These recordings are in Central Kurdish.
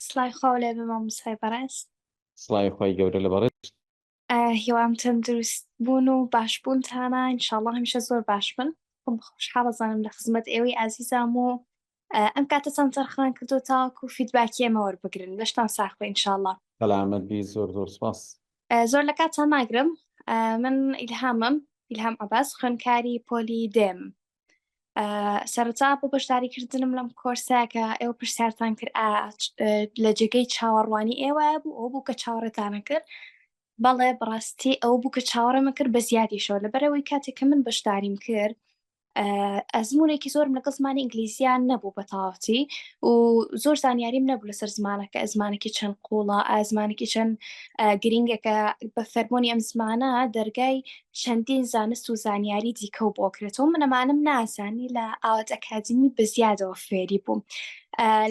سڵای خۆ لێ بێ مامۆستای بەڕێز. سڵای خۆی گەورە لەبەڕێز. هیوام تەندروست بوون و باشبوونتانە، ئینشاڵڵا هەمیشە زۆر باش بن. خۆشحاڵەزانم لە خزمەت ئێوەی ئازیزام و ئەم کاتە چەند تەرخان کردو تاوەکو و فیدباکی ئێمە وەربگرن لەشتان ساخبە ئینشاڵڵا. سەلامەت بی، زۆر زۆر سپاس. زۆر لە کاتتان ناگرم. من ئیلهامم، ئیلهام عەباس، خوێندکاری پۆلی دێم. سەرەتا بۆ بەشداریکردنم لەم کۆرسەکە ئێوە پرسیارتان کرد لە جێگەی چاوەڕوانی ئێوە بوو ئەو بوو کە چاوەڕێتانە کرد. بەڵێ بەڕاستی ئەو بوو کە چاوەڕێمە کرد بە زیادیشەوە لەبەرەوەی کاتێک کە من بەشداریم کرد ئەزمونێکی زۆرم لەگەڵ زمانی ئینگلیزیان نەبوو بە تەواوەتی و زۆر زانیاریم نەبوو لەسەر زمانەکە ئەزمانێکی چەند قوڵە ئازمانێکی چەند گرنگێکە بە فەرمۆنی ئەم زمانە دەرگای چەندین زانست و زانیاری دیکە و بۆکرێتەوە من ئەمانم نازانی لە ئاوات ئەکادمی بەزیادەوە فێری بووم.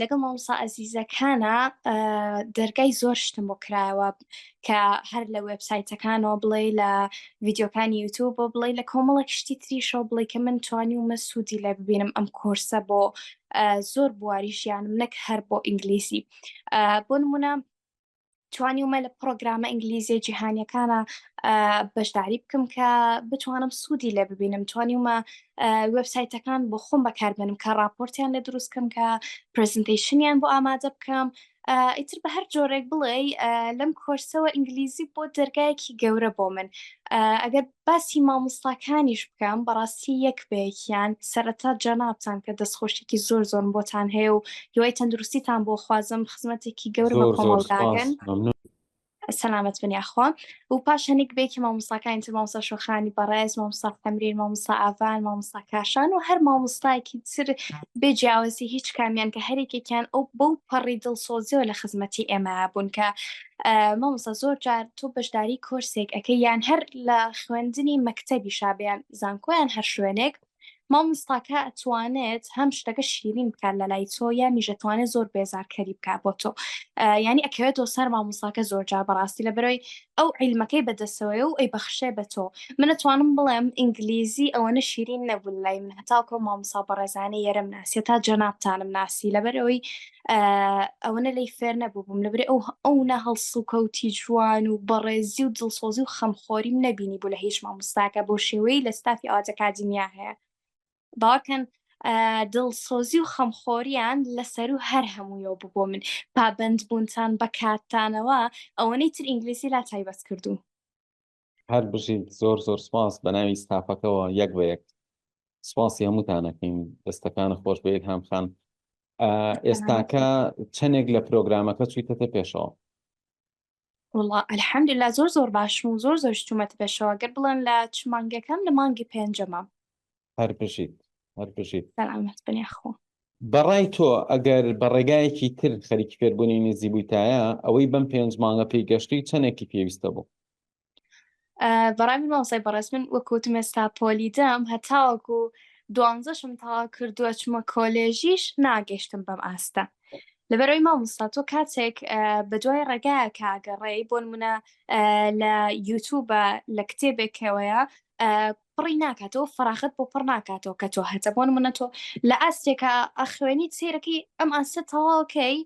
لەگەڵ مامۆستا ئەزیزەکانە دەرگای زۆر شتم بۆ کرایەوە کە هەر لە وێبسایتەکانەوە بڵێ لە ڤیدیۆکانی یوتیوب بۆ بڵێ لە کۆمەڵێک شتی تریشەوە بڵێ کە من توانی ومە سوودی لێ ببینم ئەم کۆرسە بۆ زۆر بواری ژیانم نەک هەر بۆ ئینگلیزی. بۆ نمونە توانی ومە لە پرۆگرامە ئینگلیزی جیهانیەکانە بەشداری بکەم کە بتوانم سوودی لێ ببینم، توانی ومە وێبسایتەکان بۆ خۆم بەکاربێنم کە راپۆرتیان لێ دروست بکەم کە پرزنتیشنیان بۆ ئامادە بکەم. ئیتر بە هەر جۆرێک بڵێ لەم کۆرسەوە ئینگلیزی بۆ دەرگایەکی گەورە بۆ من. ئەگەر باسی مامۆستاکانیش بکەم بەڕاستی یەک بەیەکیان سەرەتا جەنابتان کە دەستخۆشێکی زۆر زۆر بۆتان هەیە و هیوای تەندروستیتان بۆ خوازم خزمەتێکی گەورمە کۆمەڵگاکەن. سەلامەت بن یاخوا. و پاش هەنێک بێکی مامۆستاکانی تر، مامۆستا شۆخانی بەڕێز، مامۆستا تەمرین، مامۆستا ئاڤان، مامۆستا کاشان و هەر مامۆستایەکی تر بێ جیاوازی هیچ کامیان کە هەرێکێکیان ئەو بەو پەڕی دڵسۆزیەوە لە خزمەتی ئێمە بوون کە مامۆستا زۆر جار تۆ بەشداری کۆرسێک ئەەکەی یان هەر لە خوێندنی مەکتەبی شابیان زانکۆیان هەر شوێنێک مامۆستاکە ئەتوانێت هەم شتەکە شیرین بکات لە لای تۆ یا میژەتوانێت زۆر بێزارکەری بکات بۆ تۆ، یعنی ئەکەوێتەوە سەر مامۆستاکە زۆر جار بەڕاستی لەبەرەوەی ئەو عیلمەکەی بەدەستەوەی و ئەی بەخشێ بە تۆ. من ئەتوانم بڵێم ئینگلیزی ئەوەنە شیرین نەبوو لای من هەتاکۆ مامۆستا بەڕێزانەی یەرەم ناسی تا جەنابتانم ناسی لەبەرەوەی ئەوەنە لی فێر نەبوو بووم لەبەرەوەی ئەو نە هەڵس و کەوتی جوان و بەڕێزی و دڵسۆزی و خەمخۆریم نەبینی بوو لە هیچ مامۆستاکە بۆ شێوەی لە ستافی ئاوات ئەکادیمیا هەیە. باوەکەن دڵسۆزی و خەمخۆریان لەسەر و هەر هەموویەوە بوو بۆ من. پابەند بوونتان بە کاتتانەوە ئەوەنەی تر ئینگلیزی لا تایبەت کردو. هەر بژیت زۆر زۆر سپاس بە ناوی ستافەکەەوە یەک بە یەک سپاسی هەمووتانەکەین، دەستەکانە خۆش بە ئیلهام خان. ئێستاکە چەندێک لە پرۆگرامەکە چوویتەتە پێشەوە؟ وڵڵا ئەلحەمدولیلا زۆر زۆر باشم و زۆر زۆر شتومەتە پێشەوە گەر بڵێن لە چ مانگەکەم لە مانگی پێنجەمە. هەر بژیت هەر بژیت. سەلامەت بن یاخوا. بەڕای تۆ ئەگەر بە ڕێگایەکی تر خەریکی فێربوونی نزی بوویتایە ئەوەی بەم 5 مانگە پێی گەشتی چەندێکی پێویستە بوو؟ بەڕای من مامۆستای بەڕێز من وەکوتم ئێستا پۆلی دەم هەتاوەکو 12شم تاوا کردووە چمە کۆلێژیش ناگەشتم بەم ئاستە. لەبەرەوەی مامۆستا تۆ کاتێک بە دوای ڕێگایە کاگەڕێی بۆ نمونە لە یوتیوبە لە کتێبێکەوەیە پڕی ناکاتەوە فراغت بۆ پڕ ناکاتەوە کە تۆ هەتە بۆ نمونە تۆ لە ئاستێکە ئەخوێنی سێرەکەی ئەم ئاستە تەواوکەی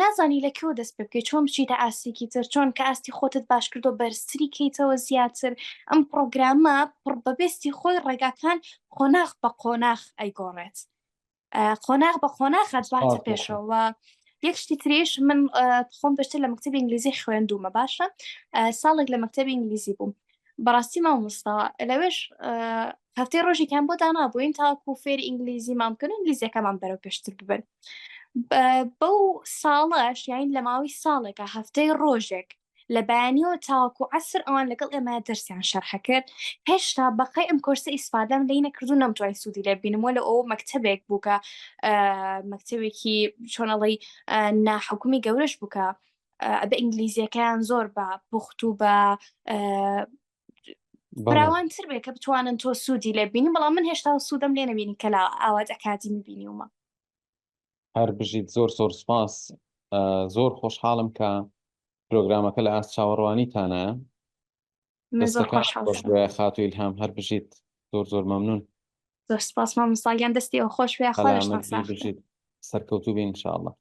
نازانی لەکەوە دەست پێ بکەیت چۆن بچیتە ئاستێکی تر چۆن کە ئاستی خۆتت باش کردو بەرزتری کەیتەوە زیاتر. ئەم پرۆگرامە پڕ بەبێستی خۆی ڕێگاکان قۆناغ بە قۆناغ ئەیگۆڕێت، قۆناغ بە قۆناغ باتە پێشەوە. یەک شتی تریش من خۆم پشتر لە مەکتەبی ئینگلیزی خوێندومە باشە ساڵێک لە مەکتەبی ئینگلیزی بووم. بەڕاستی مامۆستا لەوێش هەفتەی ڕۆژێکیان بۆ دانابووین تاکو فێری ئینگلیزی مامکەن و ئینگلیزیەکەمان بەرەو پێشتر ببن. بەو ساڵەش یاین لە ماوەی ساڵێکە هەفتەی ڕۆژێک لە بەیانیەوە تاوەکو عەسر ئەوان لەگەڵ ئێمە دەرسیان شەرحە کرد. هێشتا بەقەی ئەم کۆرسە ئیسفادەم لێی نەکردو نەمتوانی سوودی لێ ببینم وە لە ئەو مەکتەبێک بووکە مەکتەبێکی چۆنەڵی ناحکومی گەورەش بووکە بە ئینگلیزیەکەیان زۆر بە پوخت و بە فراوانتر بێت کە بتوانن تۆ سوودی لێ ببینی، بەڵام من هێشتا سوودەم لێ نەبینی کە لە ئاوات ئەکادیمی بینیومە. هەر بژیت زۆر زۆر سپاس. زۆر خۆشحاڵم کە پرۆگرامەکە لە ئاست چاوەڕوانیتانە. دەستەکان خۆش بێ خاتو ئیلهام. هەر بژیت زۆر زۆر مەمنون. زۆر سپاس مامۆستا گیان دەستی ئەو خۆش بێ خۆش بژیت سەرکەوتوو بین ئینشاءڵڵا.